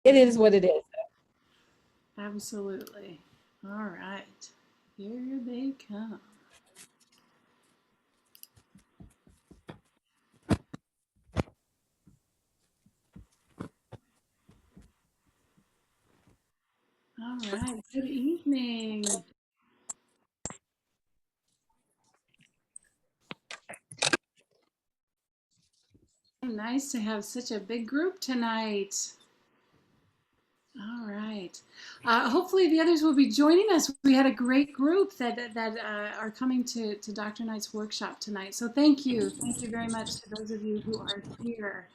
It is what it is. Absolutely. All right. Here they come. All right. Good evening. Nice to have such a big group tonight. All right. Hopefully the others will be joining us. We had a great group that are coming to Dr. Knight's workshop tonight. So thank you. Thank you very much to those of you who are here.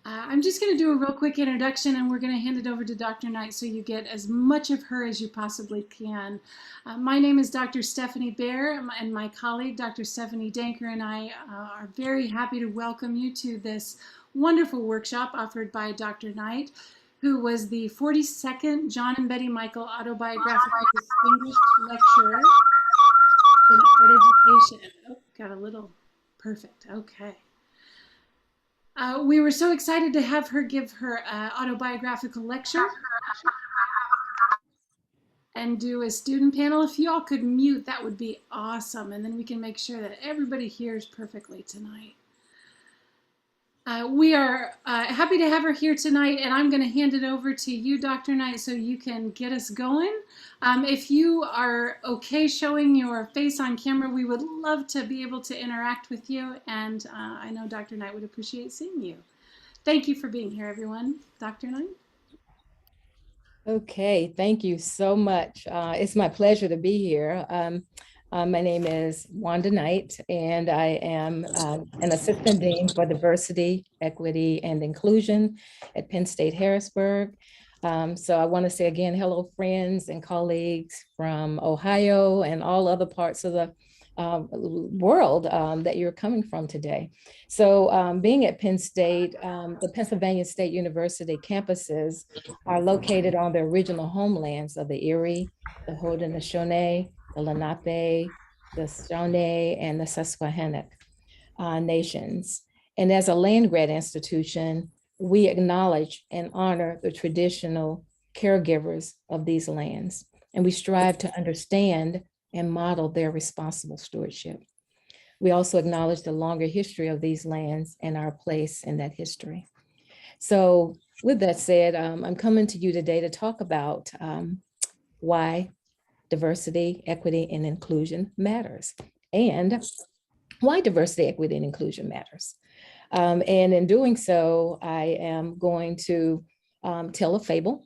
I'm just going to do a real quick introduction and we're going to hand it over to Dr. Knight so you get as much of her as you possibly can. My name is Dr. Stephanie Baer, and my colleague Dr. Stephanie Danker and I are very happy to welcome you to this wonderful workshop offered by Dr. Knight, who was the 42nd John and Betty Michael Autobiographical Distinguished Lecturer in Art Education. Oh, got a little perfect. Okay. We were so excited to have her give her autobiographical lecture and do a student panel. If you all could mute, that would be awesome. And then we can make sure that everybody hears perfectly tonight. We are happy to have her here tonight, and I'm going to hand it over to you, Dr. Knight, so you can get us going. If you are okay showing your face on camera, we would love to be able to interact with you, and I know Dr. Knight would appreciate seeing you. Thank you for being here, everyone. Dr. Knight? Okay, thank you so much. It's my pleasure to be here. My name is Wanda Knight, and I am an assistant dean for diversity, equity, and inclusion at Penn State Harrisburg. So I want to say again, hello, friends and colleagues from Ohio and all other parts of the world that you're coming from today. So being at Penn State, the Pennsylvania State University campuses are located on the original homelands of the Erie, the Haudenosaunee, the Lenape, the Shawnee, and the Susquehannock nations. And as a land grant institution, we acknowledge and honor the traditional caregivers of these lands, and we strive to understand and model their responsible stewardship. We also acknowledge the longer history of these lands and our place in that history. So with that said, I'm coming to you today to talk about why diversity, equity, and inclusion matters, and why diversity, equity, and inclusion matters. And in doing so, I am going to tell a fable,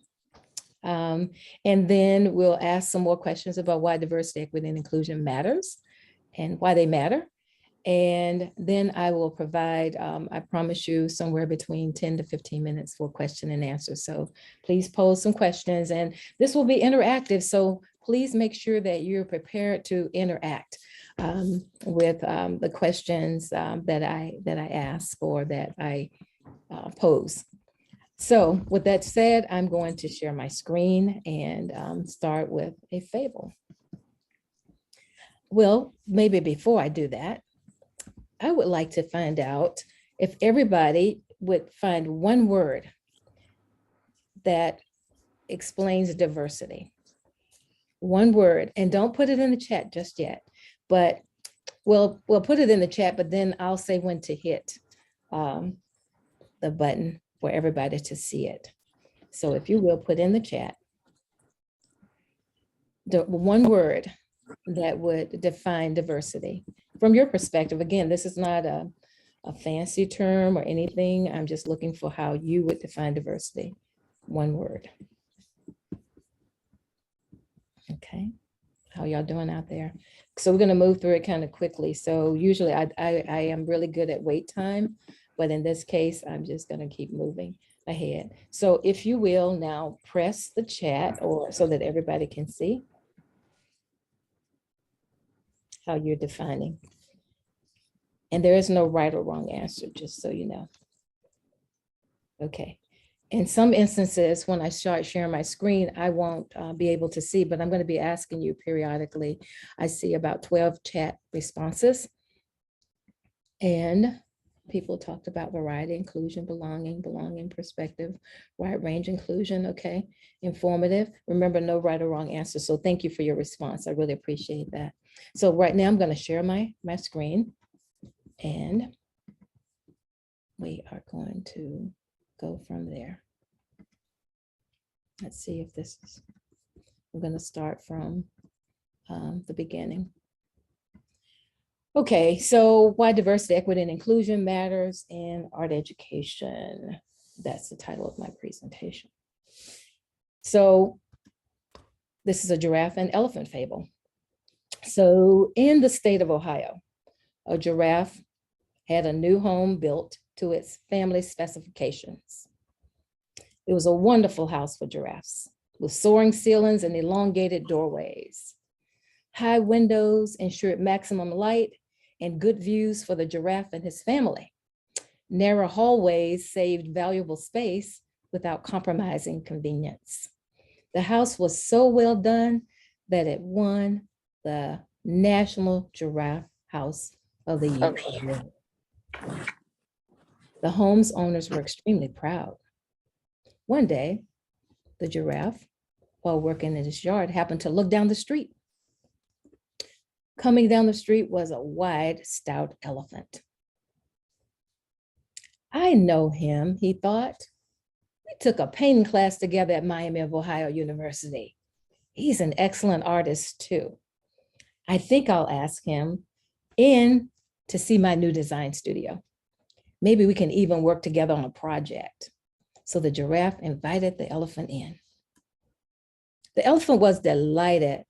and then we'll ask some more questions about why diversity, equity, and inclusion matters and why they matter. And then I will provide, I promise you, somewhere between 10 to 15 minutes for question and answer. So please pose some questions, and this will be interactive. So please make sure that you're prepared to interact with the questions that I ask or that I pose. So with that said, I'm going to share my screen and start with a fable. Well, maybe before I do that, I would like to find out if everybody would find one word that explains diversity. One word, and don't put it in the chat just yet, but we'll put it in the chat, but then I'll say when to hit the button for everybody to see it. So if you will put in the chat, the one word that would define diversity from your perspective. Again, this is not a fancy term or anything. I'm just looking for how you would define diversity. One word. Okay, how y'all doing out there? So we're going to move through it kind of quickly. So usually I am really good at wait time, but in this case, I'm just going to keep moving ahead. So if you will now press the chat or so that everybody can see how you're defining. And there is no right or wrong answer, just so you know. Okay. In some instances, when I start sharing my screen, I won't be able to see, but I'm going to be asking you periodically. I see about 12 chat responses. And people talked about variety, inclusion, belonging, perspective, wide range inclusion. Okay, informative. Remember, no right or wrong answer. So thank you for your response. I really appreciate that. So right now I'm going to share my screen, and we are going to go from there. Let's see if this is, I'm going to start from the beginning. Okay, so why diversity, equity, and inclusion matters in art education. That's the title of my presentation. So this is a giraffe and elephant fable. So in the state of Ohio, a giraffe had a new home built to its family specifications. It was a wonderful house for giraffes with soaring ceilings and elongated doorways. High windows ensured maximum light and good views for the giraffe and his family. Narrow hallways saved valuable space without compromising convenience. The house was so well done that it won the National Giraffe House of the Year. The home's owners were extremely proud. One day, the giraffe, while working in his yard, happened to look down the street. Coming down the street was a wide, stout elephant. I know him, he thought. We took a painting class together at Miami of Ohio University. He's an excellent artist too. I think I'll ask him in to see my new design studio. Maybe we can even work together on a project. So the giraffe invited the elephant in. The elephant was delighted.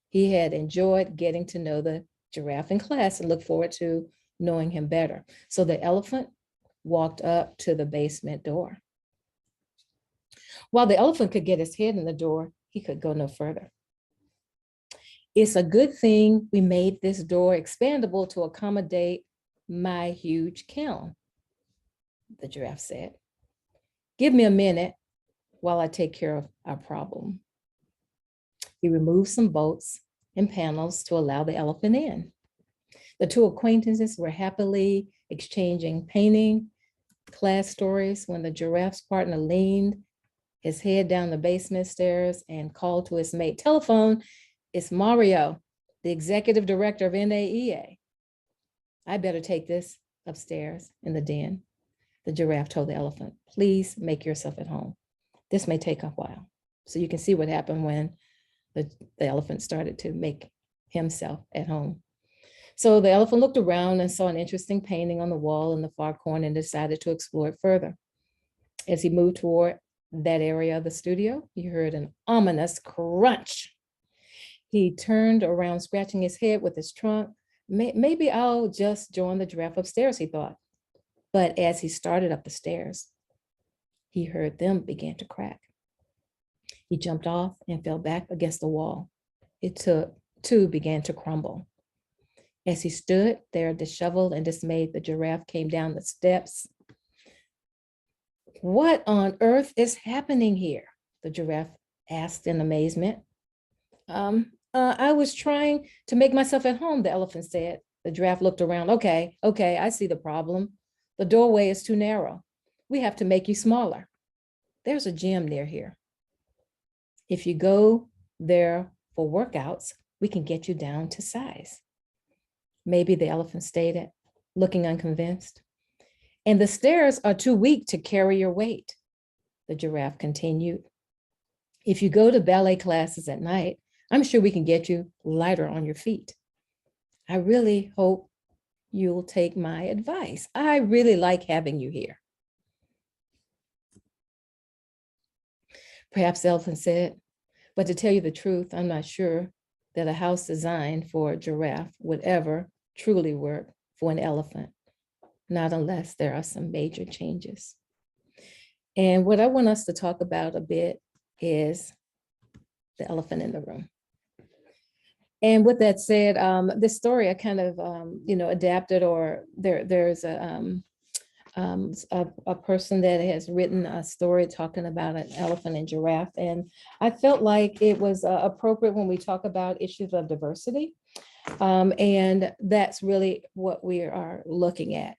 He had enjoyed getting to know the giraffe in class and looked forward to knowing him better. So the elephant walked up to the basement door. While the elephant could get his head in the door, he could go no further. It's a good thing we made this door expandable to accommodate my huge kiln, the giraffe said. Give me a minute while I take care of our problem. He removed some bolts and panels to allow the elephant in. The two acquaintances were happily exchanging painting class stories when the giraffe's partner leaned his head down the basement stairs and called to his mate. Telephone, it's Mario, the executive director of NAEA. I better take this upstairs in the den. The giraffe told the elephant, please make yourself at home. This may take a while. So you can see what happened when the elephant started to make himself at home. So the elephant looked around and saw an interesting painting on the wall in the far corner and decided to explore it further. As he moved toward that area of the studio, he heard an ominous crunch. He turned around, scratching his head with his trunk. Maybe I'll just join the giraffe upstairs, he thought. But as he started up the stairs, he heard them begin to crack. He jumped off and fell back against the wall. It too began to crumble. As he stood there, disheveled and dismayed, the giraffe came down the steps. What on earth is happening here? The giraffe asked in amazement. I was trying to make myself at home, the elephant said. The giraffe looked around. Okay, I see the problem. The doorway is too narrow. We have to make you smaller. There's a gym near here. If you go there for workouts, we can get you down to size. Maybe, the elephant stated, looking unconvinced. And the stairs are too weak to carry your weight, the giraffe continued. If you go to ballet classes at night, I'm sure we can get you lighter on your feet. I really hope you'll take my advice. I really like having you here. Perhaps the elephant said, but to tell you the truth, I'm not sure that a house designed for a giraffe would ever truly work for an elephant, not unless there are some major changes. And what I want us to talk about a bit is the elephant in the room. And with that said, this story I kind of, adapted, or there's a person that has written a story talking about an elephant and giraffe. And I felt like it was appropriate when we talk about issues of diversity. And that's really what we are looking at.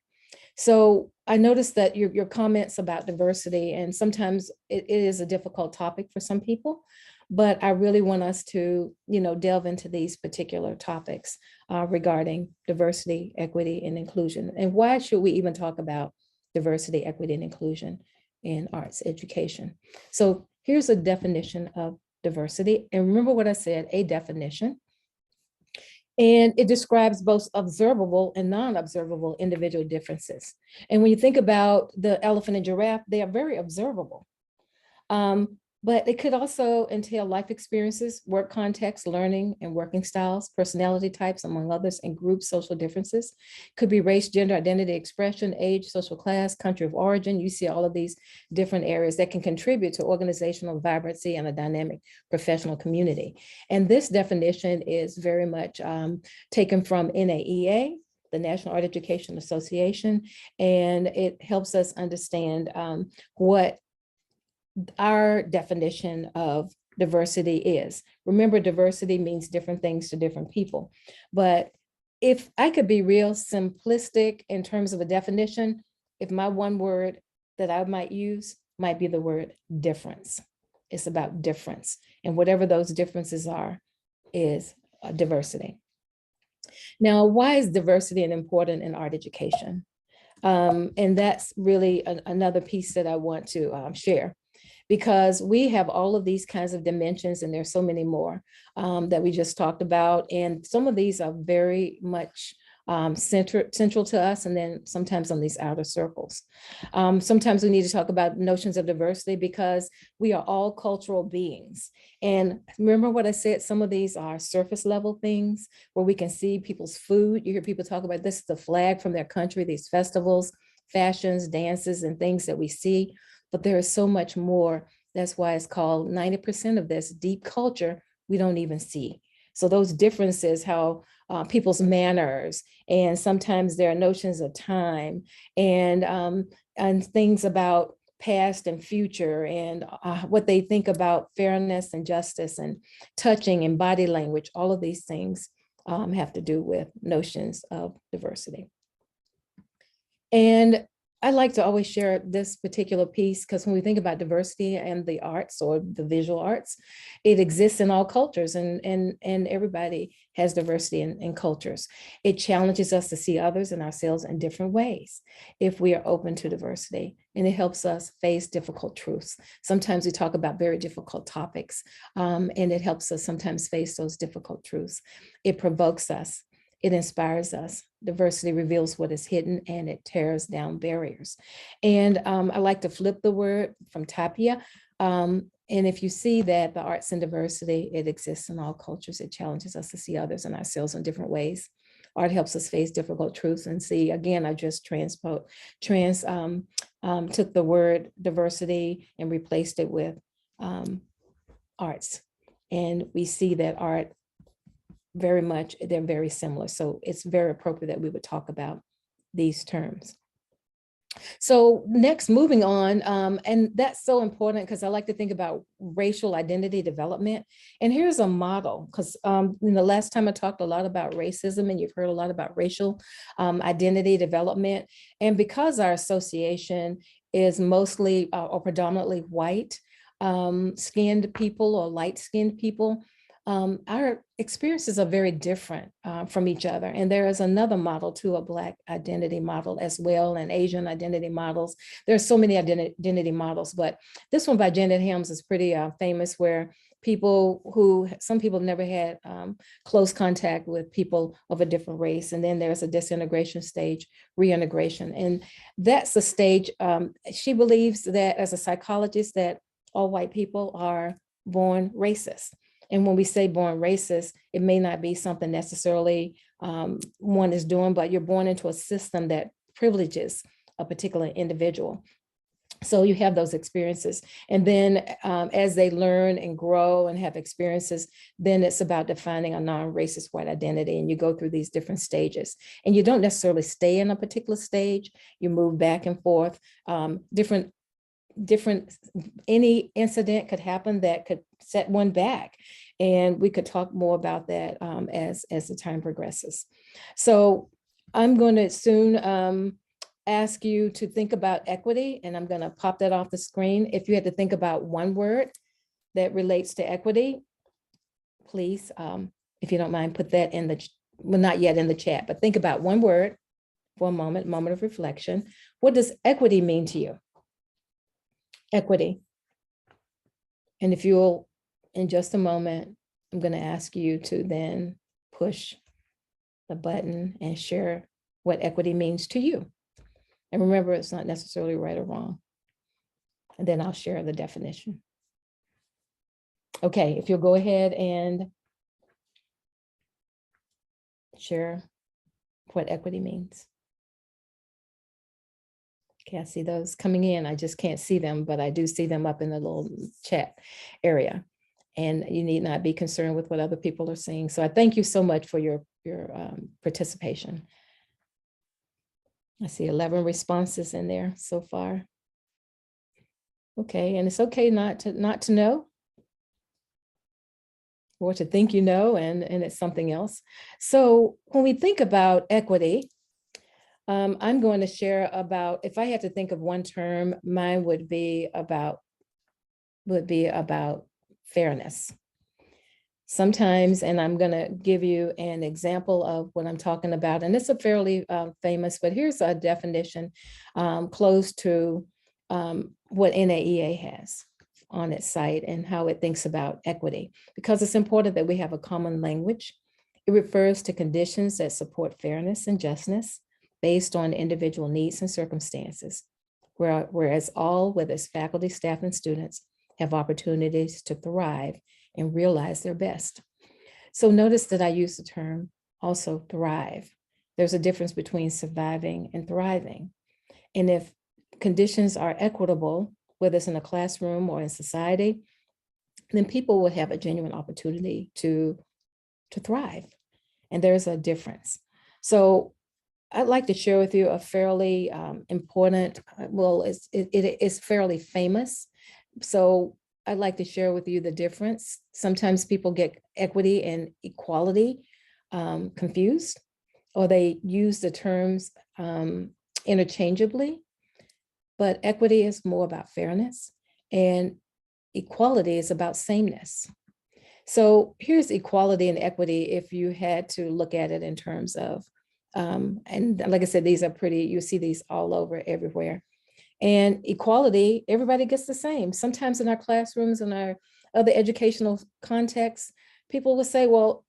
So I noticed that your comments about diversity, and sometimes it is a difficult topic for some people, but I really want us to, delve into these particular topics regarding diversity, equity, and inclusion. And why should we even talk about diversity, equity, and inclusion in arts education? So here's a definition of diversity. And remember what I said, a definition. And it describes both observable and non-observable individual differences. And when you think about the elephant and giraffe, they are very observable. But it could also entail life experiences, work context, learning and working styles, personality types, among others, and group social differences. Could be race, gender, identity, expression, age, social class, country of origin. You see all of these different areas that can contribute to organizational vibrancy and a dynamic professional community. And this definition is very much taken from NAEA, the National Art Education Association, and it helps us understand what our definition of diversity is. Remember, diversity means different things to different people. But if I could be real simplistic in terms of a definition, if my one word that I might use might be the word difference. It's about difference. And whatever those differences are is diversity. Now, why is diversity important in art education? And that's really another piece that I want to share, because we have all of these kinds of dimensions, and there's so many more that we just talked about. And some of these are very much central to us, and then sometimes on these outer circles. Sometimes we need to talk about notions of diversity because we are all cultural beings. And remember what I said, some of these are surface level things where we can see people's food. You hear people talk about this is the flag from their country, these festivals, fashions, dances, and things that we see. But there is so much more. That's why it's called 90% of this deep culture we don't even see. So those differences, how people's manners, and sometimes there are notions of time and things about past and future, and what they think about fairness and justice and touching and body language, all of these things have to do with notions of diversity. And I like to always share this particular piece because when we think about diversity and the arts or the visual arts, it exists in all cultures, and everybody has diversity in cultures. It challenges us to see others and ourselves in different ways if we are open to diversity, and it helps us face difficult truths. Sometimes we talk about very difficult topics, and it helps us sometimes face those difficult truths. It provokes us. It inspires us. Diversity reveals what is hidden, and it tears down barriers. And I like to flip the word from tapia. And if you see that the arts and diversity, it exists in all cultures. It challenges us to see others and ourselves in different ways. Art helps us face difficult truths and see. Again, I just took the word diversity and replaced it with arts. And we see that art very much, they're very similar. So it's very appropriate that we would talk about these terms. So next, moving on, and that's so important because I like to think about racial identity development. And here's a model, because the last time I talked a lot about racism, and you've heard a lot about racial identity development. And because our association is mostly or predominantly white skinned people or light skinned people, our experiences are very different from each other. And there is another model to a Black identity model as well, and Asian identity models. There's so many identity models, but this one by Janet Helms is pretty famous, where some people have never had close contact with people of a different race. And then there's a disintegration stage, reintegration. And that's the stage, she believes that as a psychologist, that all white people are born racist. And when we say born racist, it may not be something necessarily one is doing, but you're born into a system that privileges a particular individual. So you have those experiences. And then as they learn and grow and have experiences, then it's about defining a non-racist white identity. And you go through these different stages. And you don't necessarily stay in a particular stage. You move back and forth. Any incident could happen that could set one back, and we could talk more about that as the time progresses. So I'm going to soon ask you to think about equity, and I'm going to pop that off the screen. If you had to think about one word that relates to equity, please, if you don't mind, put that in the, well, not yet in the chat, but think about one word for a moment of reflection. What does equity mean to you? Equity. And if you'll, in just a moment, I'm going to ask you to then push the button and share what equity means to you. And remember, it's not necessarily right or wrong. And then I'll share the definition. Okay, if you'll go ahead and share what equity means. Okay, I see those coming in. I just can't see them, but I do see them up in the little chat area. And you need not be concerned with what other people are saying. So I thank you so much for your participation. I see 11 responses in there so far. Okay, and it's okay not to know, or to think you know, and it's something else. So when we think about equity, I'm going to share about, if I had to think of one term, mine would be about fairness. Sometimes, and I'm going to give you an example of what I'm talking about, and it's a fairly famous, but here's a definition close to what NAEA has on its site and how it thinks about equity, because it's important that we have a common language. It refers to conditions that support fairness and justness based on individual needs and circumstances, whereas all, whether it's faculty, staff, and students, have opportunities to thrive and realize their best. So notice that I use the term also thrive. There's a difference between surviving and thriving. And if conditions are equitable, whether it's in a classroom or in society, then people will have a genuine opportunity to thrive. And there's a difference. So I'd like to share with you a fairly important, well, it's fairly famous. So I'd like to share with you the difference. Sometimes people get equity and equality confused, or they use the terms interchangeably. But equity is more about fairness, and equality is about sameness. So here's equality and equity if you had to look at it in terms of, and like I said, these are pretty, you see these all over everywhere. And equality, everybody gets the same. Sometimes in our classrooms and our other educational contexts, people will say, well,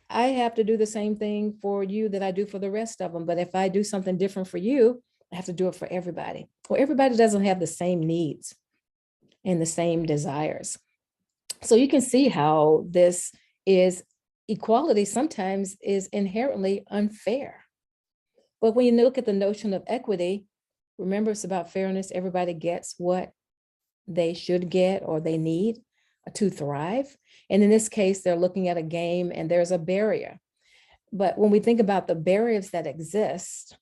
I have to do the same thing for you that I do for the rest of them. But if I do something different for you, I have to do it for everybody. Well, everybody doesn't have the same needs and the same desires. So you can see how this is, equality sometimes is inherently unfair. But when you look at the notion of equity, remember, it's about fairness. Everybody gets what they should get or they need to thrive. And in this case, they're looking at a game and there's a barrier. But when we think about the barriers that exist,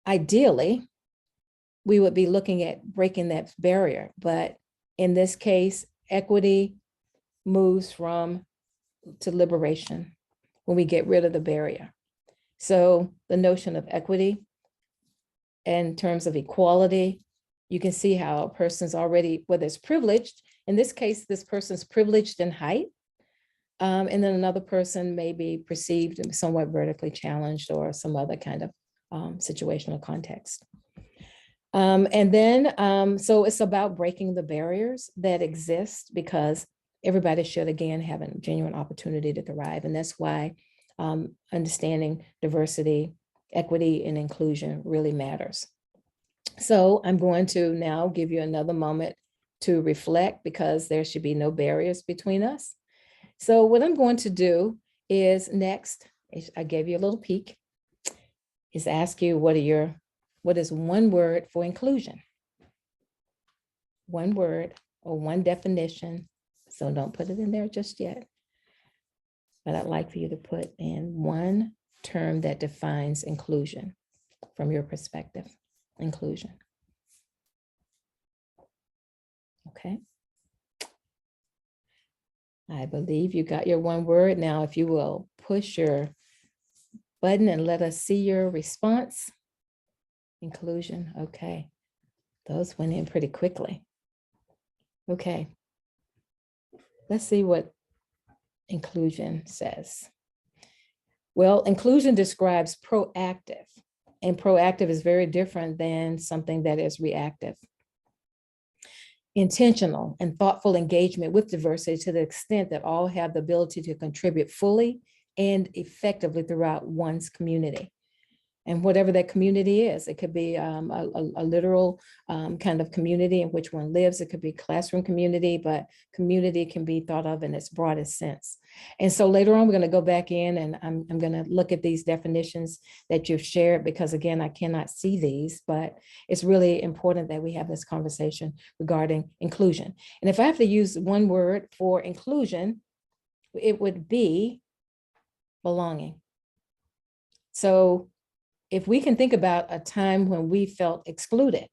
ideally, we would be looking at breaking that barrier. But in this case, equity moves to liberation when we get rid of the barrier. So the notion of equity in terms of equality, you can see how a person's already, whether it's privileged, in this case, this person's privileged in height, and then another person may be perceived somewhat vertically challenged or some other kind of situational context. And then, so it's about breaking the barriers that exist, because everybody should, again, have a genuine opportunity to thrive. And that's why understanding diversity, equity, and inclusion really matters. So I'm going to now give you another moment to reflect, because there should be no barriers between us. So what I'm going to do is next, I gave you a little peek, is ask you what is one word for inclusion? One word or one definition. So don't put it in there just yet. But I'd like for you to put in one term that defines inclusion from your perspective. Inclusion. Okay. I believe you got your one word. Now, if you will push your button and let us see your response. inclusion. Okay. Those went in pretty quickly. Okay. Let's see what inclusion says. Well, inclusion describes proactive, and proactive is very different than something that is reactive. Intentional and thoughtful engagement with diversity to the extent that all have the ability to contribute fully and effectively throughout one's community. And whatever that community is, it could be a literal kind of community in which one lives. It could be classroom community, but community can be thought of in its broadest sense. And so later on, we're going to go back in and I'm going to look at these definitions that you've shared, because again, I cannot see these, but it's really important that we have this conversation regarding inclusion. And if I have to use one word for inclusion, it would be belonging. So if we can think about a time when we felt excluded,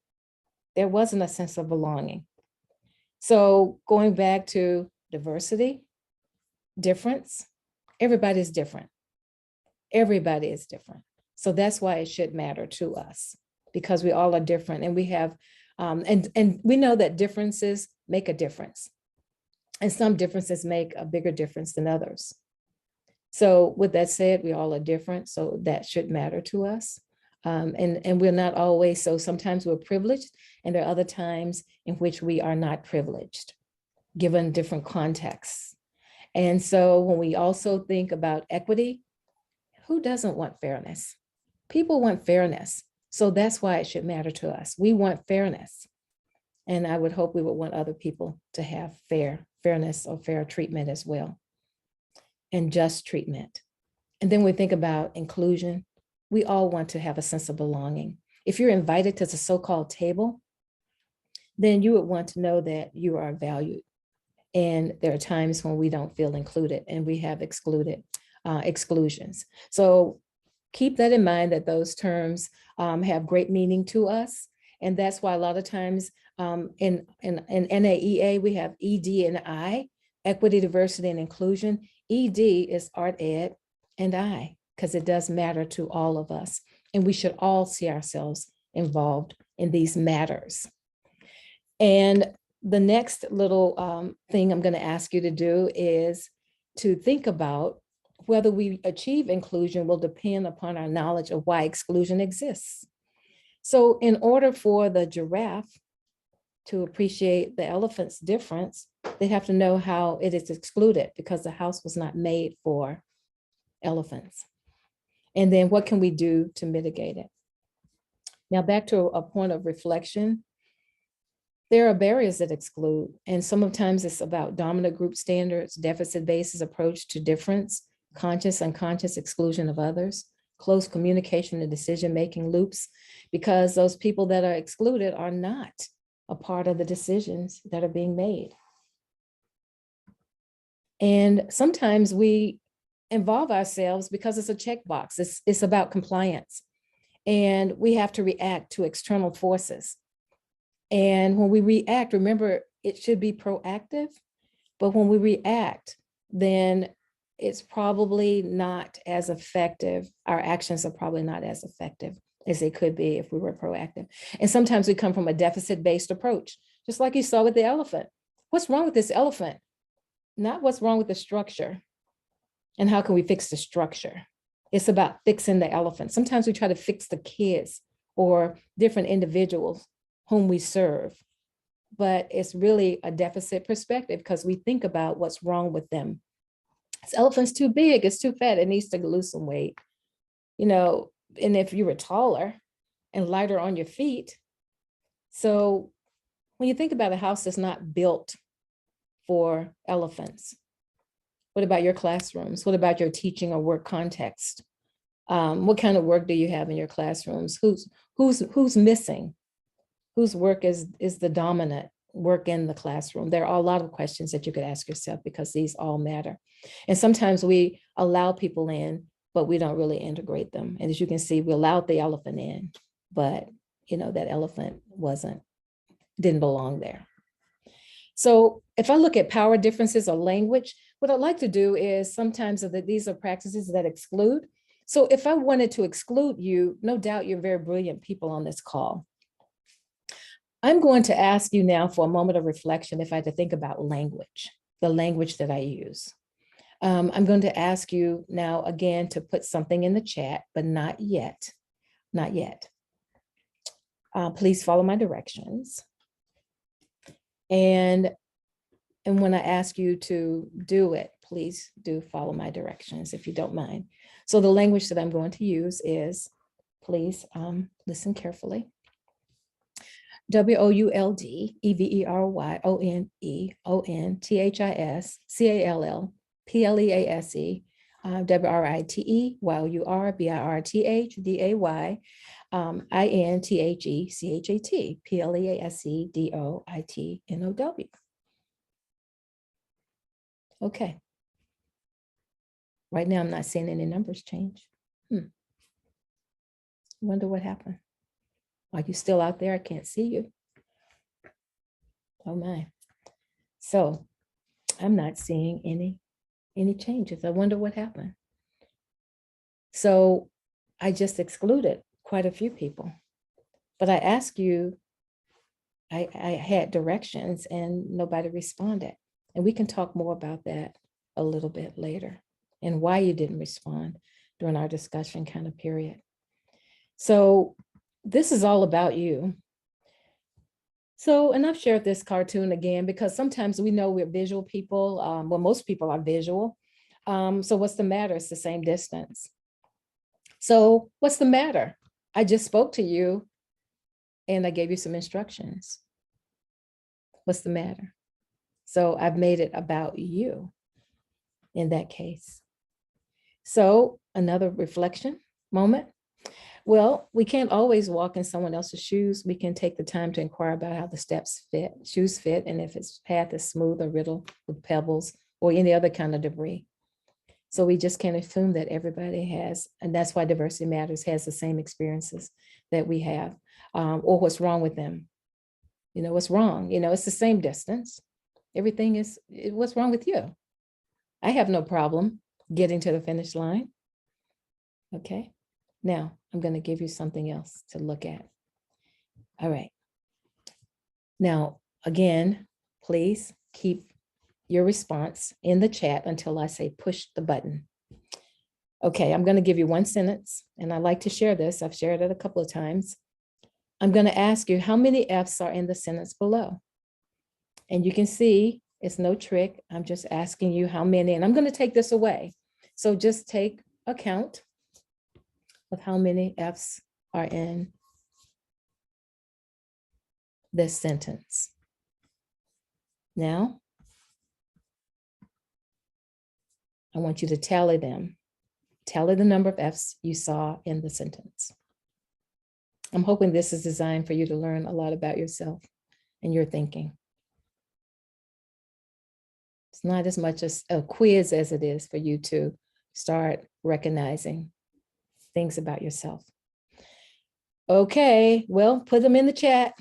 there wasn't a sense of belonging. So going back to diversity, difference, everybody's different. Everybody is different. So that's why it should matter to us, because we all are different, and we have, and we know that differences make a difference. And some differences make a bigger difference than others. So with that said, we all are different, so that should matter to us. And we're not always, so sometimes we're privileged, and there are other times in which we are not privileged, given different contexts. And so when we also think about equity, who doesn't want fairness? People want fairness. So that's why it should matter to us. We want fairness. And I would hope we would want other people to have fairness or fair treatment as well, and just treatment. And then we think about inclusion. We all want to have a sense of belonging. If you're invited to the so-called table, then you would want to know that you are valued. And there are times when we don't feel included, and we have exclusions. So keep that in mind, that those terms have great meaning to us. And that's why a lot of times in NAEA, we have ED and I, equity, diversity, and inclusion. ED is art, ed, and I, because it does matter to all of us. And we should all see ourselves involved in these matters. And the next little thing I'm going to ask you to do is to think about whether we achieve inclusion will depend upon our knowledge of why exclusion exists. So in order for the giraffe to appreciate the elephant's difference, they have to know how it is excluded, because the house was not made for elephants. And then what can we do to mitigate it? Now back to a point of reflection. There are barriers that exclude, and sometimes it's about dominant group standards, deficit-based approach to difference, conscious, unconscious exclusion of others, close communication and decision-making loops, because those people that are excluded are not a part of the decisions that are being made. And sometimes we involve ourselves because it's a checkbox. It's about compliance, and we have to react to external forces. And when we react, remember, it should be proactive, but when we react, then it's probably not as effective. Our actions are probably not as effective as they could be if we were proactive. And sometimes we come from a deficit-based approach, just like you saw with the elephant. What's wrong with this elephant? Not what's wrong with the structure and how can we fix the structure. It's about fixing the elephant. Sometimes we try to fix the kids or different individuals whom we serve, but it's really a deficit perspective, because we think about what's wrong with them. This elephant's too big, it's too fat, it needs to lose some weight. You know, and if you were taller and lighter on your feet. So when you think about a house that's not built for elephants, what about your classrooms? What about your teaching or work context? What kind of work do you have in your classrooms? Who's missing? Whose work is the dominant work in the classroom? There are a lot of questions that you could ask yourself, because these all matter. And sometimes we allow people in, but we don't really integrate them. And as you can see, we allowed the elephant in, but you know, that elephant didn't belong there. So if I look at power differences or language, what I'd like to do is sometimes these are practices that exclude. So if I wanted to exclude you, no doubt you're very brilliant people on this call. I'm going to ask you now for a moment of reflection if I had to think about language, the language that I use. I'm going to ask you now again to put something in the chat, but not yet, not yet. Please follow my directions. And when I ask you to do it, please do follow my directions if you don't mind. So the language that I'm going to use is, please listen carefully. WOULDEVERYONTHISCALLPLEASE WRITE, Okay. Right now, I'm not seeing any numbers change. Wonder what happened. Are you still out there? I can't see you. Oh my. So I'm not seeing any changes. I wonder what happened. So I just excluded quite a few people. But I asked you, I had directions and nobody responded. And we can talk more about that a little bit later and why you didn't respond during our discussion kind of period. So this is all about you. So, and I've shared this cartoon again, because sometimes we know we're visual people. Well, most people are visual. So what's the matter? It's the same distance. So what's the matter? I just spoke to you and I gave you some instructions. What's the matter? So I've made it about you in that case. So another reflection moment. Well, we can't always walk in someone else's shoes. We can take the time to inquire about how the steps fit, shoes fit, and if its path is smooth or riddled with pebbles or any other kind of debris. So we just can't assume that everybody has, and that's why Diversity Matters has the same experiences that we have, or what's wrong with them. You know, what's wrong? You know, it's the same distance. Everything is, what's wrong with you? I have no problem getting to the finish line. Okay. Now, I'm going to give you something else to look at. All right. Now, again, please keep your response in the chat until I say push the button. Okay, I'm going to give you one sentence, and I like to share this. I've shared it a couple of times. I'm going to ask you how many F's are in the sentence below. And you can see it's no trick. I'm just asking you how many, and I'm going to take this away. So just take account of how many F's are in this sentence. Now, I want you to tally them. Tally the number of F's you saw in the sentence. I'm hoping this is designed for you to learn a lot about yourself and your thinking. It's not as much as a quiz as it is for you to start recognizing things about yourself. Okay, well, put them in the chat.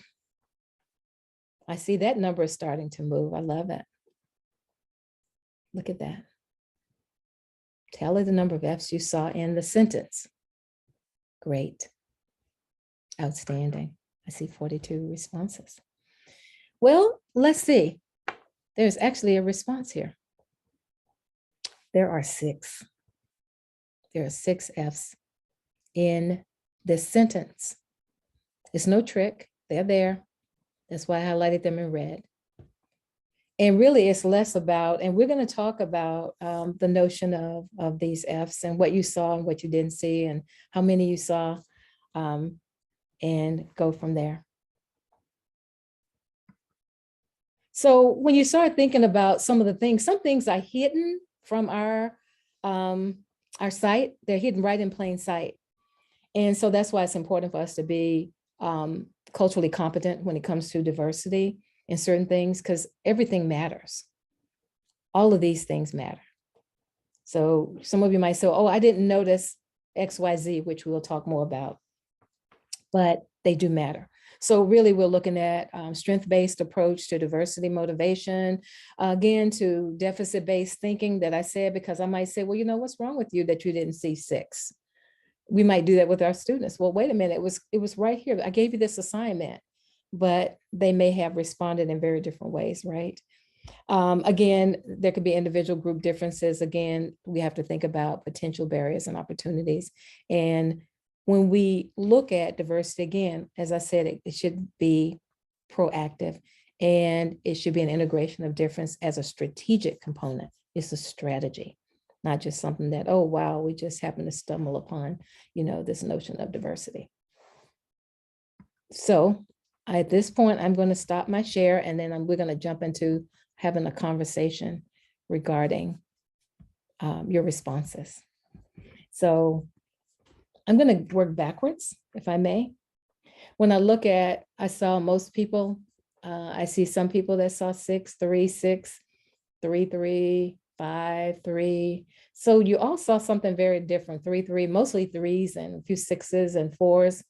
I see that number is starting to move. I love it. Look at that. Tally the number of F's you saw in the sentence. Great. Outstanding. I see 42 responses. Well, let's see. There's actually a response here. There are 6. There are 6 F's in this sentence. It's no trick. They're there. That's why I highlighted them in red. And really, it's less about, and we're going to talk about the notion of these F's and what you saw and what you didn't see and how many you saw, and go from there. So when you start thinking about some of the things, some things are hidden from our site. They're hidden right in plain sight. And so that's why it's important for us to be culturally competent when it comes to diversity in certain things, because everything matters. All of these things matter. So some of you might say, oh, I didn't notice XYZ, which we'll talk more about, but they do matter. So really, we're looking at strength-based approach to diversity motivation, again, to deficit-based thinking that I said, because I might say, well, you know, what's wrong with you that you didn't see 6? we might do that with our students. Well, wait a minute, it was right here. I gave you this assignment, but they may have responded in very different ways, right? Again, there could be individual group differences. Again, we have to think about potential barriers and opportunities. And when we look at diversity, again, as I said, it should be proactive, and it should be an integration of difference as a strategic component. It's a strategy, not just something that, oh, wow, we just happen to stumble upon, this notion of diversity. So at this point, I'm going to stop my share, and then we're going to jump into having a conversation regarding your responses. So I'm going to work backwards, if I may. When I saw most people, I see some people that saw 6, 3, 6, 3, 3, 5, 3. So you all saw something very different, 3, 3, mostly threes and a few sixes and fours.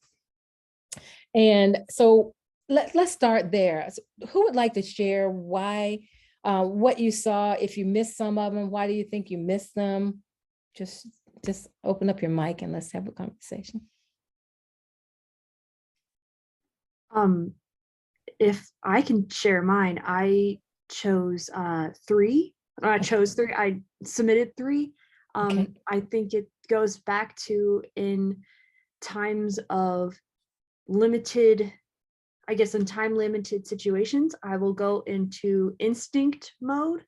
And so let's start there. So who would like to share why, what you saw? If you missed some of them, why do you think you missed them? Just open up your mic and let's have a conversation. If I can share mine, I chose 3. I submitted 3. Okay. I think it goes back to in times of limited, I guess in time limited situations, I will go into instinct mode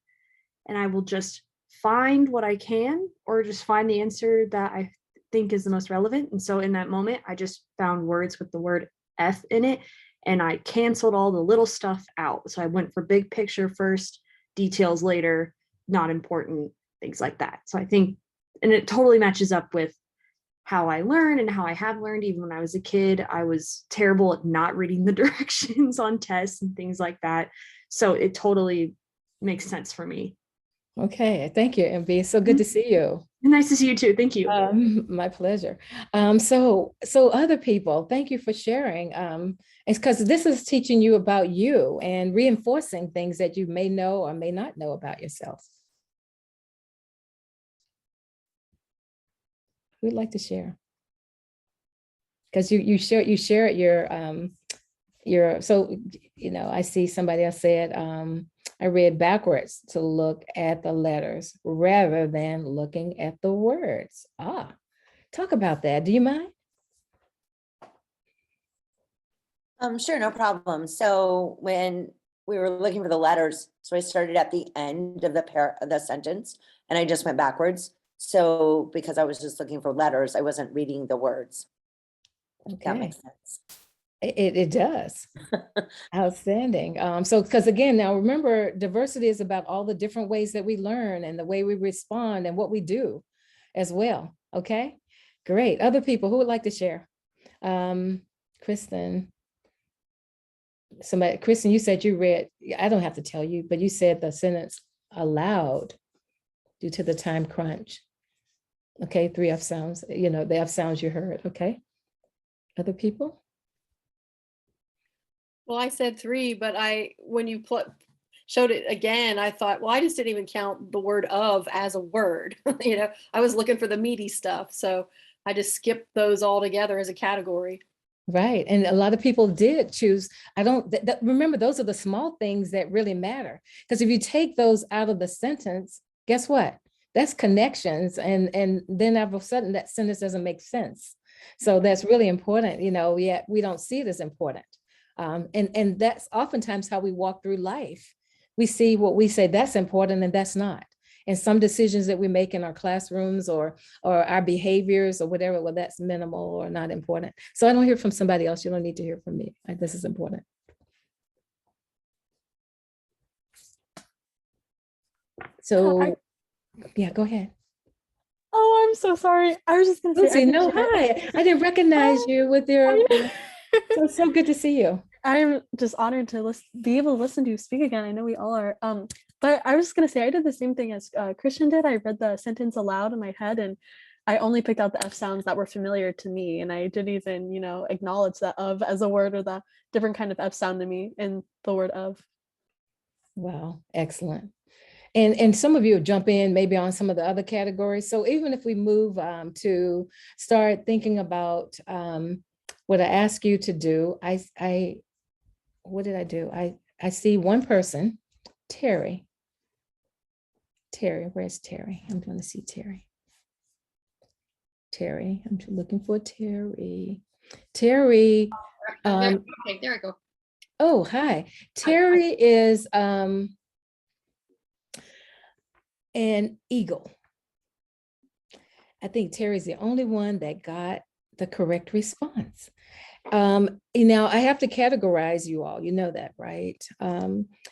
and I will just find what I can, or just find the answer that I think is the most relevant. And so in that moment, I just found words with the word F in it, and I canceled all the little stuff out. So I went for big picture first, details later, not important, things like that. So I think, and it totally matches up with how I learn and how I have learned. Even when I was a kid, I was terrible at not reading the directions on tests and things like that. So it totally makes sense for me. Okay, thank you, MB. So good to see you. Nice to see you too. Thank you. My pleasure. So other people, thank you for sharing. It's because this is teaching you about you and reinforcing things that you may know or may not know about yourself. Who'd like to share? Because you share your so I see somebody else said I read backwards to look at the letters rather than looking at the words. Talk about that. Do you mind? Sure, no problem. So when we were looking for the letters, so I started at the end of the sentence and I just went backwards. So because I was just looking for letters, I wasn't reading the words. Okay. That makes sense. It does. Outstanding. So because again, now remember, diversity is about all the different ways that we learn and the way we respond and what we do as well. Okay, great. Other people who would like to share? Kristen. Kristen, you said you read, I don't have to tell you, but you said the sentence aloud due to the time crunch. Okay, 3 F sounds, the F sounds you heard. Okay. Other people? Well, I said 3, but when you showed it again, I thought, well, I just didn't even count the word of as a word. I was looking for the meaty stuff. So I just skipped those all together as a category. Right. And a lot of people did choose. Remember, those are the small things that really matter. Because if you take those out of the sentence, guess what? That's connections. And then all of a sudden that sentence doesn't make sense. So that's really important. Yet we don't see it as important. And that's oftentimes how we walk through life. We see what we say that's important and that's not. And some decisions that we make in our classrooms or our behaviors or whatever, well, that's minimal or not important. So I don't hear from somebody else. You don't need to hear from me. This is important. So yeah, go ahead. Oh, I'm so sorry. I was just gonna say, Lucy, hi. I didn't recognize you with your. So good to see you. I'm just honored to be able to listen to you speak again. I know we all are. But I was just gonna say I did the same thing as Christian did. I read the sentence aloud in my head, and I only picked out the F sounds that were familiar to me, and I didn't even, acknowledge that of as a word or the different kind of F sound to me in the word of. Wow, excellent. And some of you jump in maybe on some of the other categories. So even if we move to start thinking about what I ask you to do, what did I do? I see one person, Terry. Terry, where's Terry? I'm going to see Terry. Terry, I'm looking for Terry. Terry. Okay, there I go. Oh, hi. Terry is an eagle. I think Terry's the only one that got the correct response. Now I have to categorize you all, you know that, right?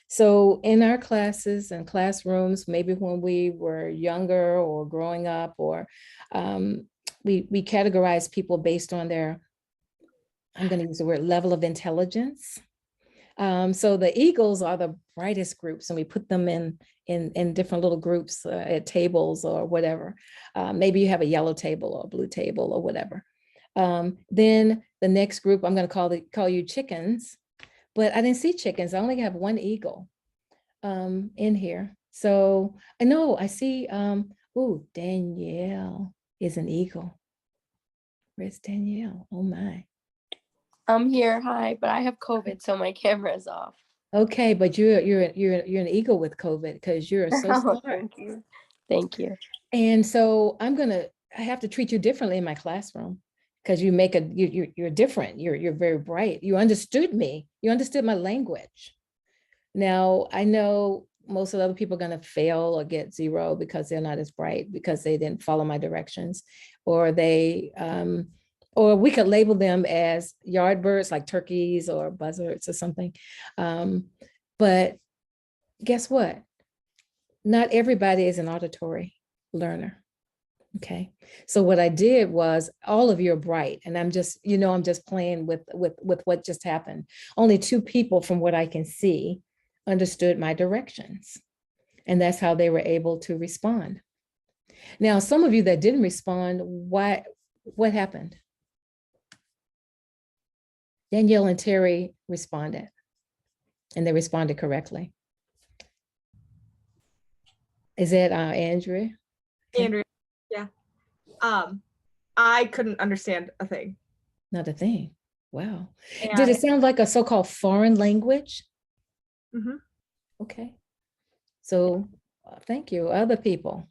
So in our classes and classrooms, maybe when we were younger or growing up, or we categorize people based on their, I'm going to use the word level of intelligence. So the Eagles are the brightest groups, and we put them in different little groups at tables or whatever. Maybe you have a yellow table or a blue table or whatever. Then the next group, I'm going to call you chickens, but I didn't see chickens. I only have one eagle in here. So I know I see, Danielle is an eagle. Where's Danielle? Oh my. I'm here, hi, but I have COVID, so my camera is off. Okay, but you're an eagle with COVID because you're so Oh, smart. thank you. Thank you. And so I have to treat you differently in my classroom because you're different. You're very bright. You understood me. You understood my language. Now I know most of the other people are going to fail or get 0 because they're not as bright because they didn't follow my directions, or or we could label them as yard birds like turkeys or buzzards or something. But guess what? Not everybody is an auditory learner. Okay. So what I did was, all of you are bright, and I'm just playing with what just happened. Only 2 people from what I can see understood my directions. And that's how they were able to respond. Now, some of you that didn't respond, what happened? Danielle and Terry responded, and they responded correctly. Is that Andrea? Okay. Andrea, yeah. I couldn't understand a thing. Not a thing. Wow. And Did it sound like a so-called foreign language? Mhm. Okay. So thank you. Other people.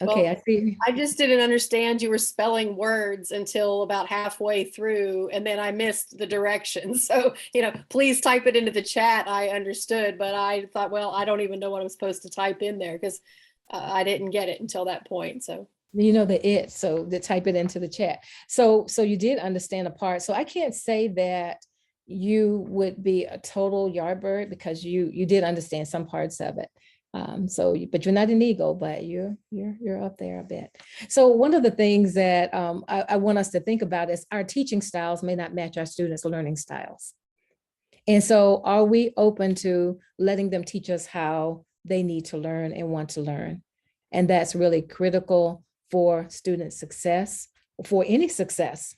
Okay, Well, I see. I just didn't understand you were spelling words until about halfway through, and then I missed the directions. So, please type it into the chat. I understood, but I thought, well, I don't even know what I'm supposed to type in there because I didn't get it until that point. So, so to type it into the chat. So you did understand a part. So I can't say that you would be a total yard bird because you did understand some parts of it. But you're not an eagle, but you're up there a bit. So one of the things that I want us to think about is our teaching styles may not match our students' learning styles. And so are we open to letting them teach us how they need to learn and want to learn? And that's really critical for student success, for any success.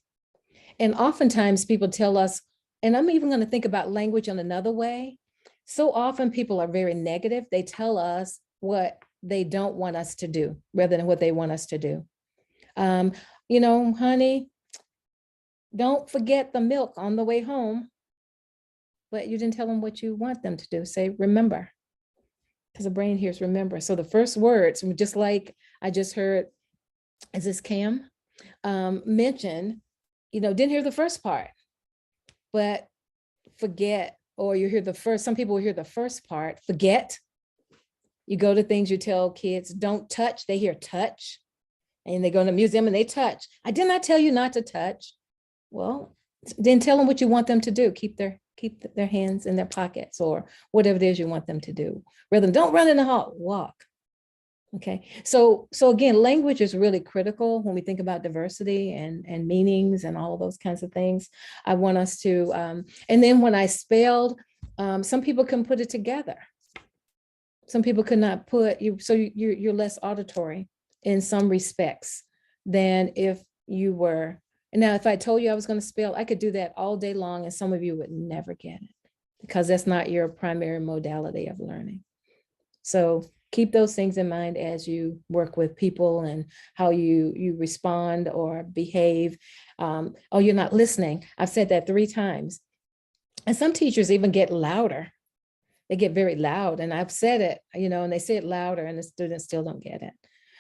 And oftentimes people tell us, and I'm even going to think about language in another way. So often people are very negative. They tell us what they don't want us to do rather than what they want us to do. Honey, don't forget the milk on the way home. But you didn't tell them what you want them to do. Say, remember, because the brain hears remember. So the first words, just like I just heard, is this Cam? Mention, didn't hear the first part, but forget, or you hear some people will hear the first part, forget. You go to things you tell kids, don't touch, they hear touch. And they go to the museum and they touch. I did not tell you not to touch. Well, then tell them what you want them to do. Keep their hands in their pockets or whatever it is you want them to do. Rather than don't run in the hall, walk. Okay, so again, language is really critical when we think about diversity and meanings and all of those kinds of things. I want us to, and then when I spelled, some people can put it together. Some people could not put you, so you're less auditory in some respects than if you were And now if I told you I was going to spell, I could do that all day long and some of you would never get it because that's not your primary modality of learning. So keep those things in mind as you work with people and how you respond or behave. Oh, you're not listening. I've said that 3 times. And some teachers even get louder. They get very loud. And I've said it, and they say it louder and the students still don't get it.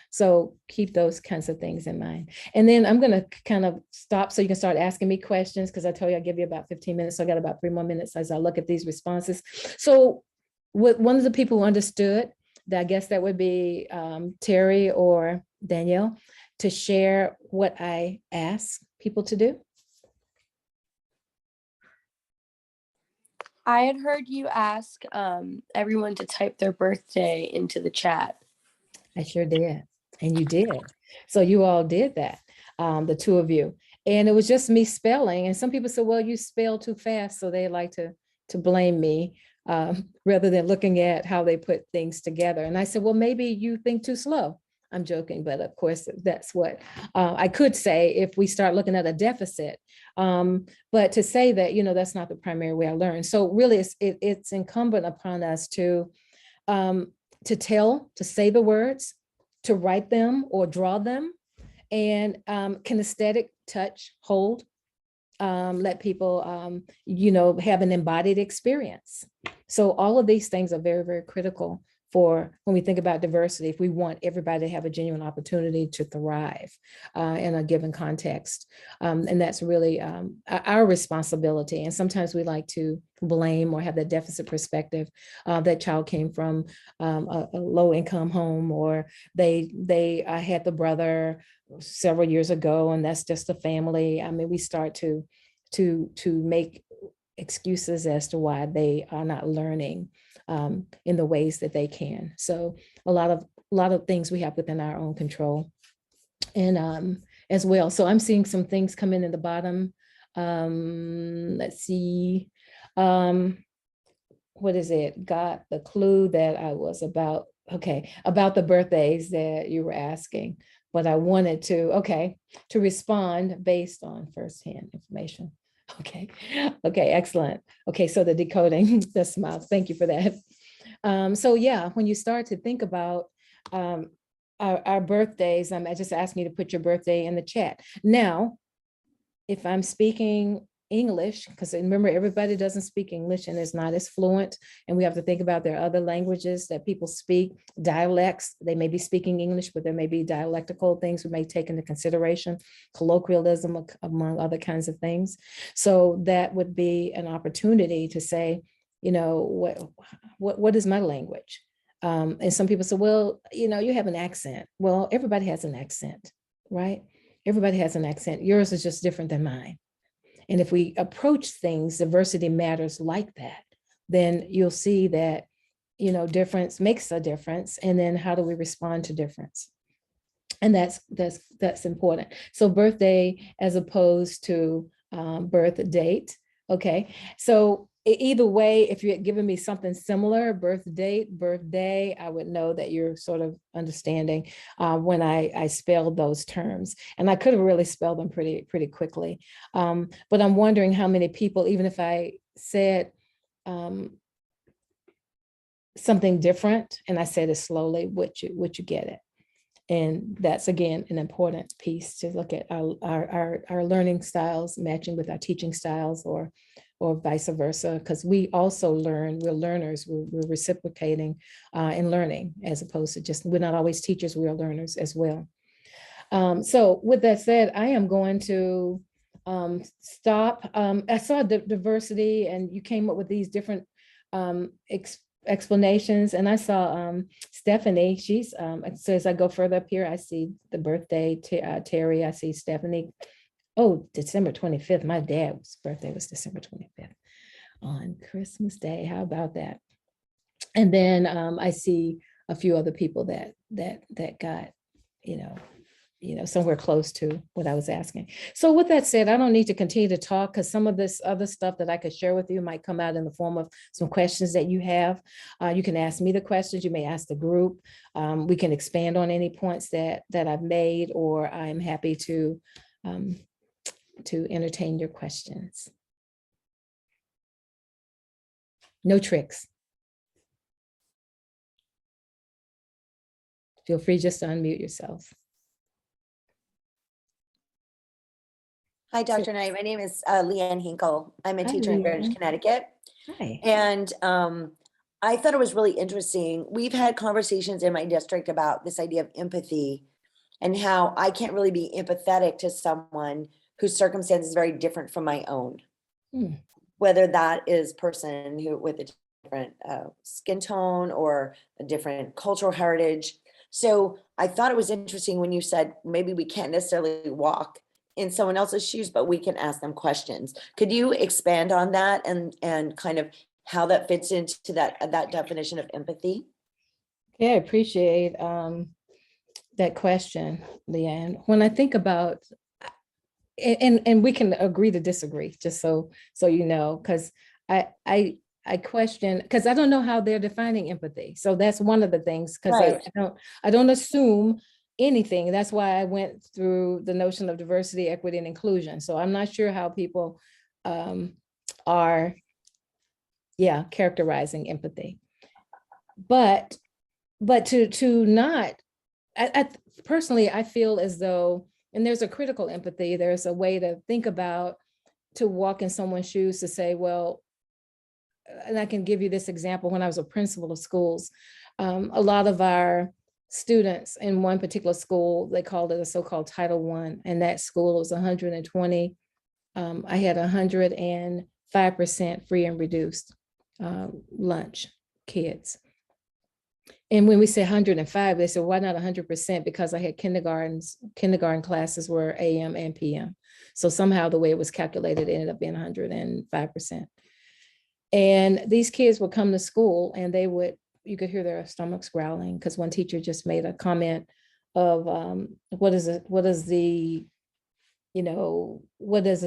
So keep those kinds of things in mind. And then I'm going to kind of stop so you can start asking me questions because I told you I'll give you about 15 minutes. So I got about 3 more minutes as I look at these responses. So with one of the people who understood, I guess that would be Terry or Danielle, to share what I ask people to do. I had heard you ask everyone to type their birthday into the chat. I sure did. And you did. So you all did that, the 2 of you. And it was just me spelling. And some people said, well, you spell too fast. So they like to blame me rather than looking at how they put things together. And I said, well, maybe you think too slow. I'm joking, but of course, that's what I could say if we start looking at a deficit. But to say that, that's not the primary way I learn. So really, it's incumbent upon us to say the words, to write them or draw them, and kinesthetic touch, hold, let people, have an embodied experience. So all of these things are very, very critical for when we think about diversity, if we want everybody to have a genuine opportunity to thrive in a given context. And that's really our responsibility. And sometimes we like to blame or have that deficit perspective that child came from a low income home, or they had the brother several years ago and that's just a family. I mean, we start to make excuses as to why they are not learning in the ways that they can. So a lot of things we have within our own control, and as well. So I'm seeing some things come in at the bottom. Let's see. What is it? Got the clue that I was about. Okay, about the birthdays that you were asking, but I wanted to respond based on firsthand information. Okay, excellent. Okay, so the decoding, the smiles, thank you for that. So yeah, when you start to think about our birthdays, I just asking you to put your birthday in the chat. Now, if I'm speaking English, because remember, everybody doesn't speak English and is not as fluent, and we have to think about there are other languages that people speak, dialects. They may be speaking English, but there may be dialectical things we may take into consideration, colloquialism, among other kinds of things. So that would be an opportunity to say, what is my language? And some people say, well, you have an accent. Well, everybody has an accent, right? Everybody has an accent. Yours is just different than mine. And if we approach things, diversity matters like that, then you'll see that, difference makes a difference. And then how do we respond to difference? And that's important. So birthday as opposed to birth date. Okay. So either way, if you're giving me something similar, birth date, birthday, I would know that you're sort of understanding when I spelled those terms. And I could have really spelled them pretty quickly. But I'm wondering how many people, even if I said something different and I said it slowly, would you get it? And that's, again, an important piece to look at our learning styles matching with our teaching styles, or vice versa, because we also learn, we're learners, we're reciprocating in learning, as opposed to just, we're not always teachers, we are learners as well. So with that said, I am going to stop. I saw diversity and you came up with these different explanations, and I saw Stephanie. She's so as I go further up here, I see the birthday Terry. I see Stephanie. Oh, December 25th. My dad's birthday was December 25th on Christmas Day. How about that? And then I see a few other people that got somewhere close to what I was asking. So with that said, I don't need to continue to talk, because some of this other stuff that I could share with you might come out in the form of some questions that you have. You can ask me the questions, you may ask the group. We can expand on any points that I've made, or I'm happy to to entertain your questions. No tricks. Feel free just to unmute yourself. Hi, Dr. Knight. My name is Leanne Hinkle. I'm a Hi, teacher in Greenwich, Leanne. Connecticut. Hi. And I thought it was really interesting. We've had conversations in my district about this idea of empathy and how I can't really be empathetic to someone whose circumstance is very different from my own. Hmm. Whether that is person who with a different skin tone or a different cultural heritage. So I thought it was interesting when you said maybe we can't necessarily walk in someone else's shoes, but we can ask them questions. Could you expand on that and kind of how that fits into that definition of empathy? Yeah, I appreciate that question, Leanne. When I think about, and we can agree to disagree, just so you know, because I question, because I don't know how they're defining empathy. So that's one of the things, because Right. I don't assume anything. That's why I went through the notion of diversity, equity, and inclusion. So I'm not sure how people are, characterizing empathy. But to not, personally, I feel as though, and there's a critical empathy, there's a way to think about, to walk in someone's shoes, to say, well, and I can give you this example. When I was a principal of schools, a lot of our students in one particular school, they called it a so-called Title I, and that school was 120. I had 105% free and reduced lunch kids. And when we say 105, they said, why not 100%? Because I had kindergarten classes were AM and PM. So somehow the way it was calculated ended up being 105%. And these kids would come to school and you could hear their stomachs growling, because one teacher just made a comment of what does the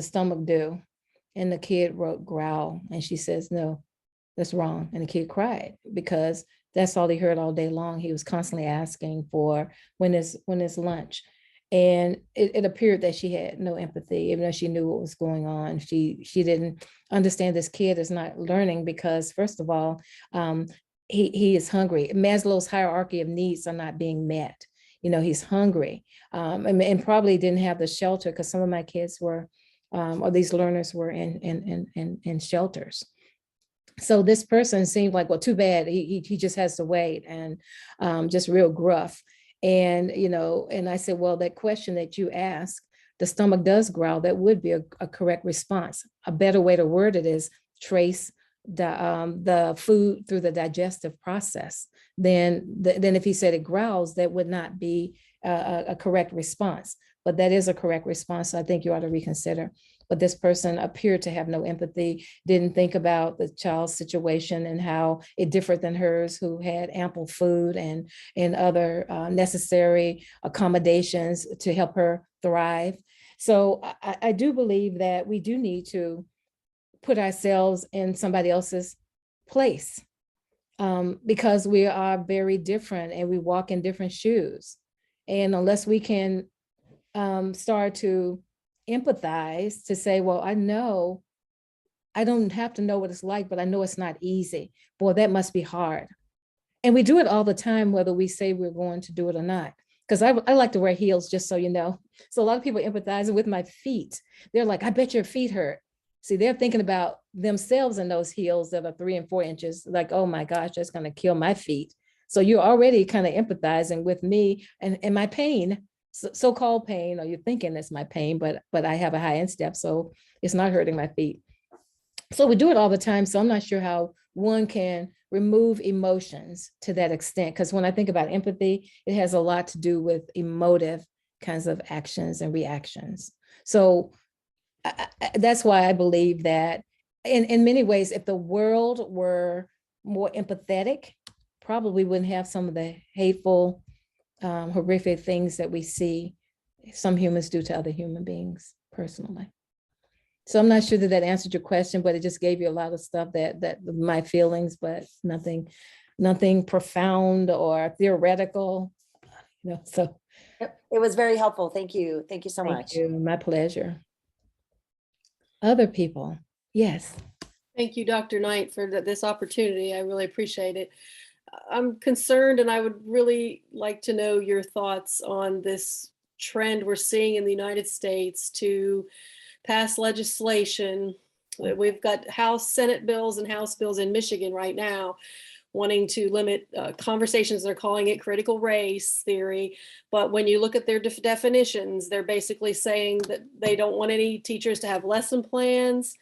stomach do? And the kid wrote growl, and she says, no, that's wrong. And the kid cried, because that's all he heard all day long. He was constantly asking for when is lunch. And it appeared that she had no empathy, even though she knew what was going on. She didn't understand this kid is not learning because, first of all, he is hungry. Maslow's hierarchy of needs are not being met. He's hungry, and probably didn't have the shelter, because some of my kids were, or these learners were in shelters. So this person seemed like, well, too bad, he just has to wait, and just real gruff. And, and I said, well, that question that you ask, the stomach does growl, that would be a correct response. A better way to word it is trace the food through the digestive process. Then if he said it growls, that would not be a correct response. But that is a correct response. So I think you ought to reconsider. But this person appeared to have no empathy, didn't think about the child's situation and how it differed than hers, who had ample food and other necessary accommodations to help her thrive. So I do believe that we do need to put ourselves in somebody else's place, because we are very different and we walk in different shoes. And unless we can start to empathize, to say, well, I know I don't have to know what it's like, but I know it's not easy. Boy, that must be hard. And we do it all the time, whether we say we're going to do it or not. Because I like to wear heels, just so you know. So a lot of people empathize with my feet. They're like, I bet your feet hurt. See, they're thinking about themselves in those heels that are 3 and 4 inches, like, oh my gosh, that's going to kill my feet. So you're already kind of empathizing with me and my pain, so-called pain, or you're thinking it's my pain, but I have a high instep, so it's not hurting my feet. So we do it all the time. So I'm not sure how one can remove emotions to that extent. Because when I think about empathy, it has a lot to do with emotive kinds of actions and reactions. So that's why I believe that in many ways, if the world were more empathetic, probably wouldn't have some of the hateful, horrific things that we see some humans do to other human beings personally. So I'm not sure that answered your question, but it just gave you a lot of stuff that my feelings, but nothing profound or theoretical, So. It was very helpful. Thank you. Thank you so much. Thank you. My pleasure. other people. Yes. Thank you, Dr. Knight, for this opportunity. I really appreciate it. I'm concerned, and I would really like to know your thoughts on this trend we're seeing in the United States to pass legislation. We've got House, Senate bills and House bills in Michigan right now wanting to limit conversations. They're calling it critical race theory. But when you look at their definitions, they're basically saying that they don't want any teachers to have lesson plans,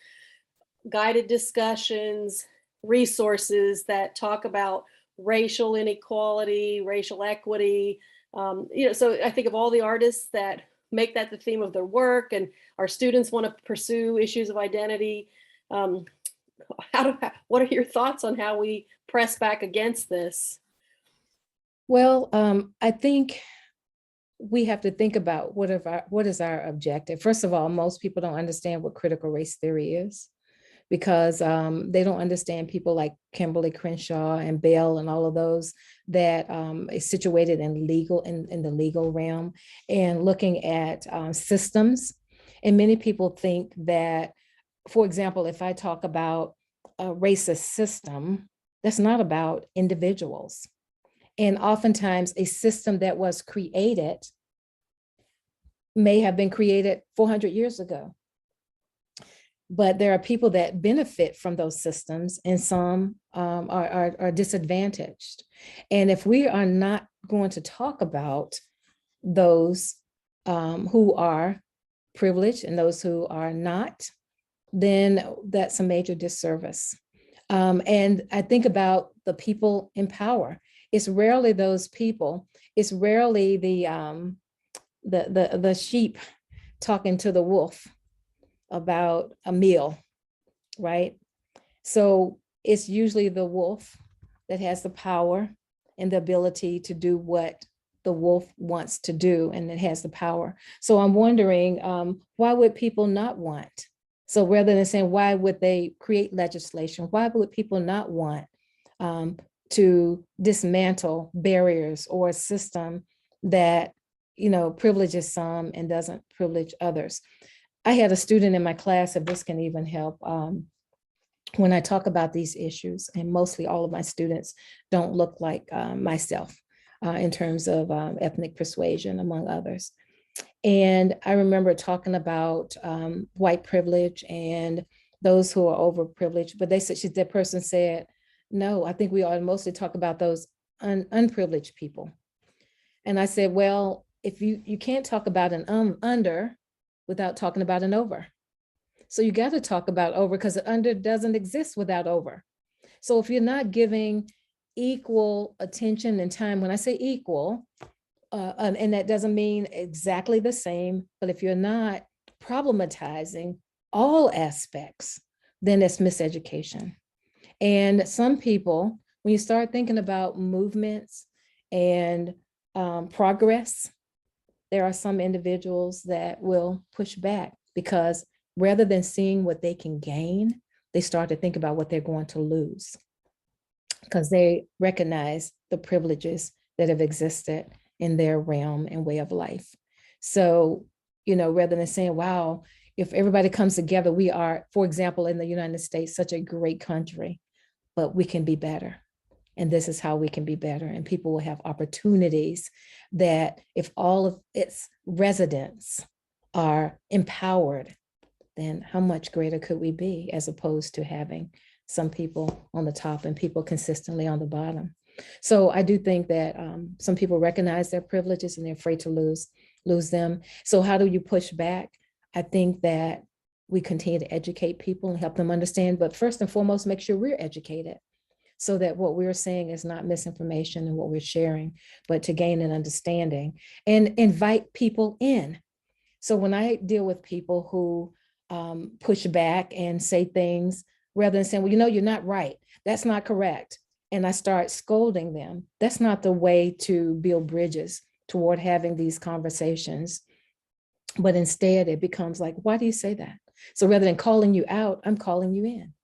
guided discussions, resources that talk about racial inequality, racial equity. So I think of all the artists that make that the theme of their work, and our students want to pursue issues of identity. Um, what are your thoughts on how we press back against this? Well, I think we have to think about what is our objective. First of all, most people don't understand what critical race theory is, because they don't understand people like Kimberly Crenshaw and Bell and all of those that is situated in the legal realm and looking at systems. And many people think that, for example, if I talk about a racist system, that's not about individuals. And oftentimes a system that was created may have been created 400 years ago. But there are people that benefit from those systems, and some are disadvantaged. And if we are not going to talk about those who are privileged and those who are not, then that's a major disservice. And I think about the people in power. It's rarely those people. It's rarely the sheep talking to the wolf about a meal, right? So it's usually the wolf that has the power and the ability to do what the wolf wants to do, and it has the power. So I'm wondering, why would people not want? So rather than saying, why would they create legislation? Why would people not want to dismantle barriers or a system that, privileges some and doesn't privilege others? I had a student in my class, if this can even help, when I talk about these issues, and mostly all of my students don't look like myself in terms of ethnic persuasion, among others. And I remember talking about white privilege and those who are overprivileged, but that person said, no, I think we ought to mostly talk about those unprivileged people. And I said, well, if you can't talk about an under without talking about an over. So you got to talk about over, because the under doesn't exist without over. So if you're not giving equal attention and time, when I say equal, and that doesn't mean exactly the same, but if you're not problematizing all aspects, then it's miseducation. And some people, when you start thinking about movements and progress, there are some individuals that will push back, because rather than seeing what they can gain, they start to think about what they're going to lose, because they recognize the privileges that have existed in their realm and way of life. So, rather than saying, wow, if everybody comes together, we are, for example, in the United States, such a great country, but we can be better. And this is how we can be better. And people will have opportunities that, if all of its residents are empowered, then how much greater could we be, as opposed to having some people on the top and people consistently on the bottom. So I do think that some people recognize their privileges and they're afraid to lose them. So how do you push back? I think that we continue to educate people and help them understand, but first and foremost, make sure we're educated, so that what we're saying is not misinformation in what we're sharing, but to gain an understanding and invite people in. So when I deal with people who push back and say things, rather than saying, well, you're not right, that's not correct, and I start scolding them, that's not the way to build bridges toward having these conversations. But instead it becomes like, why do you say that? So rather than calling you out, I'm calling you in.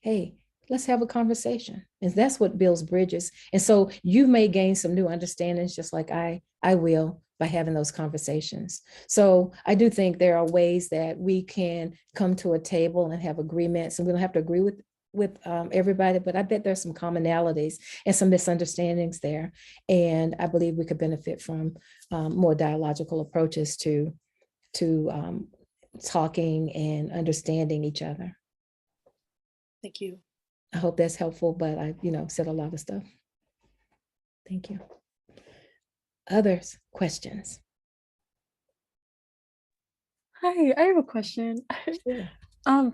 Hey, let's have a conversation. And that's what builds bridges. And so you may gain some new understandings, just like I will, by having those conversations. So I do think there are ways that we can come to a table and have agreements, and we don't have to agree with everybody, but I bet there's some commonalities and some misunderstandings there. And I believe we could benefit from more dialogical approaches to talking and understanding each other. Thank you. I hope that's helpful, but I, said a lot of stuff. Thank you. Others, questions? Hi, I have a question. Sure.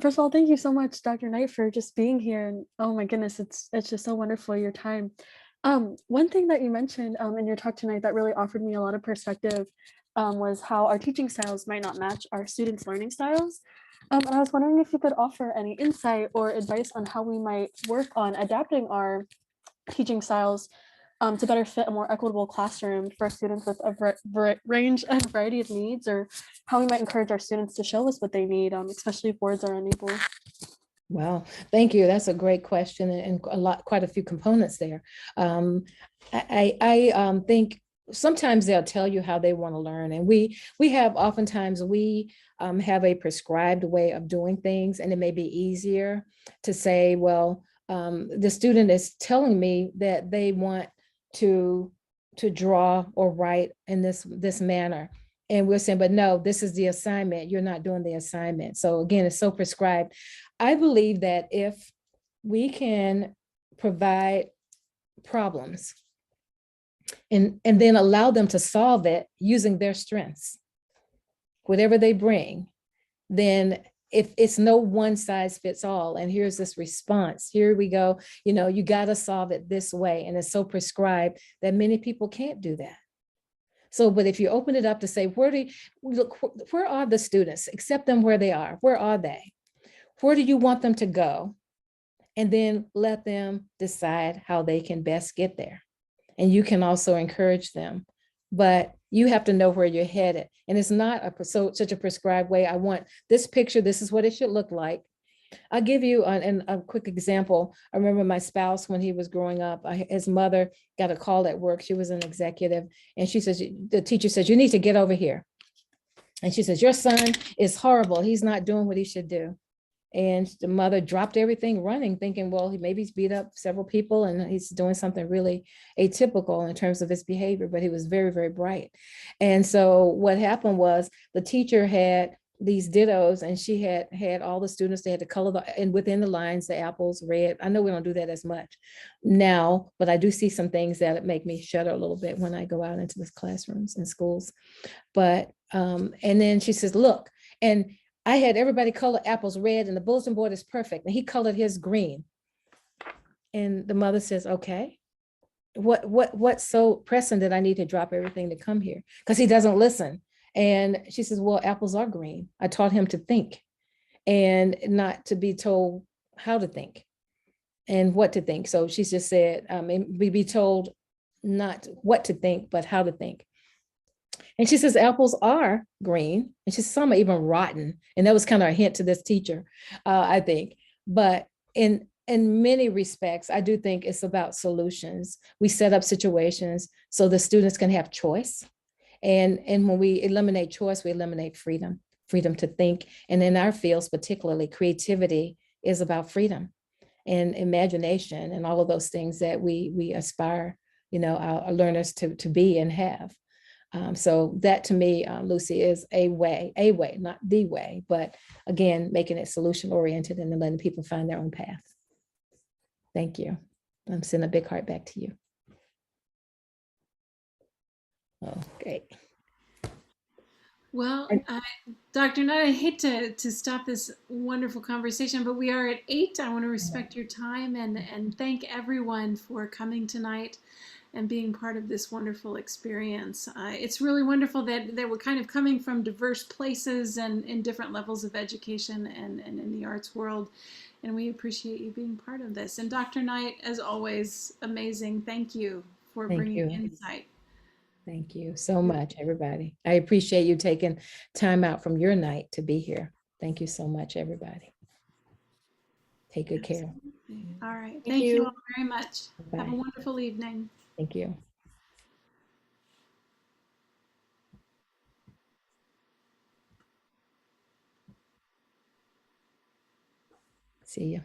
First of all, thank you so much, Dr. Knight, for just being here. And oh my goodness, it's just so wonderful, your time. One thing that you mentioned in your talk tonight that really offered me a lot of perspective was how our teaching styles might not match our students' learning styles. And I was wondering if you could offer any insight or advice on how we might work on adapting our teaching styles to better fit a more equitable classroom for students with a range and variety of needs, or how we might encourage our students to show us what they need, especially if words are unable. Wow, thank you. That's a great question, and quite a few components there. I think sometimes they'll tell you how they want to learn, and we have oftentimes we have a prescribed way of doing things, and it may be easier to say, well, the student is telling me that they want to draw or write in this manner. And we're saying, but no, this is the assignment. You're not doing the assignment. So again, it's so prescribed. I believe that if we can provide problems and then allow them to solve it using their strengths, whatever they bring, then if it's no one size fits all, and here's this response, here we go, you got to solve it this way. And it's so prescribed that many people can't do that. So, but if you open it up to say, where are the students? Accept them where they are. Where are they? Where do you want them to go? And then let them decide how they can best get there. And you can also encourage them, but you have to know where you're headed. And it's not such a prescribed way. I want this picture. This is what it should look like. I'll give you a quick example. I remember my spouse, when he was growing up, his mother got a call at work. She was an executive. And she says, the teacher says, you need to get over here. And she says, your son is horrible. He's not doing what he should do. And the mother dropped everything running, thinking, well, maybe he's beat up several people and he's doing something really atypical in terms of his behavior, but he was very, very bright. And so what happened was the teacher had these dittos, and she had all the students, they had to color and within the lines, the apples red. I know we don't do that as much now, but I do see some things that make me shudder a little bit when I go out into the classrooms and schools. But, and then she says, look, and I had everybody color apples red, and the bulletin board is perfect. And he colored his green. And the mother says, okay, what's so pressing that I need to drop everything to come here? Because he doesn't listen. And she says, well, apples are green. I taught him to think and not to be told how to think and what to think. So she just said, we be told not what to think, but how to think. And she says, apples are green. And she says, some are even rotten. And that was kind of a hint to this teacher, I think. But in many respects, I do think it's about solutions. We set up situations so the students can have choice. And when we eliminate choice, we eliminate freedom to think. And in our fields, particularly creativity is about freedom and imagination and all of those things that we aspire, our learners to be and have. So that to me, Lucy, is a way, not the way, but again, making it solution oriented and then letting people find their own path. Thank you. I'm sending a big heart back to you. Okay. Well, Dr. Nutt, I hate to stop this wonderful conversation, but we are at 8. I want to respect your time and thank everyone for coming tonight and being part of this wonderful experience. It's really wonderful that we're kind of coming from diverse places and in different levels of education and in the arts world. And we appreciate you being part of this. And Dr. Knight, as always, amazing. Thank you for bringing insight. Thank you so much, everybody. I appreciate you taking time out from your night to be here. Thank you so much, everybody. Take good care. All right. Thank you all very much. Bye. Have a wonderful evening. Thank you. See you.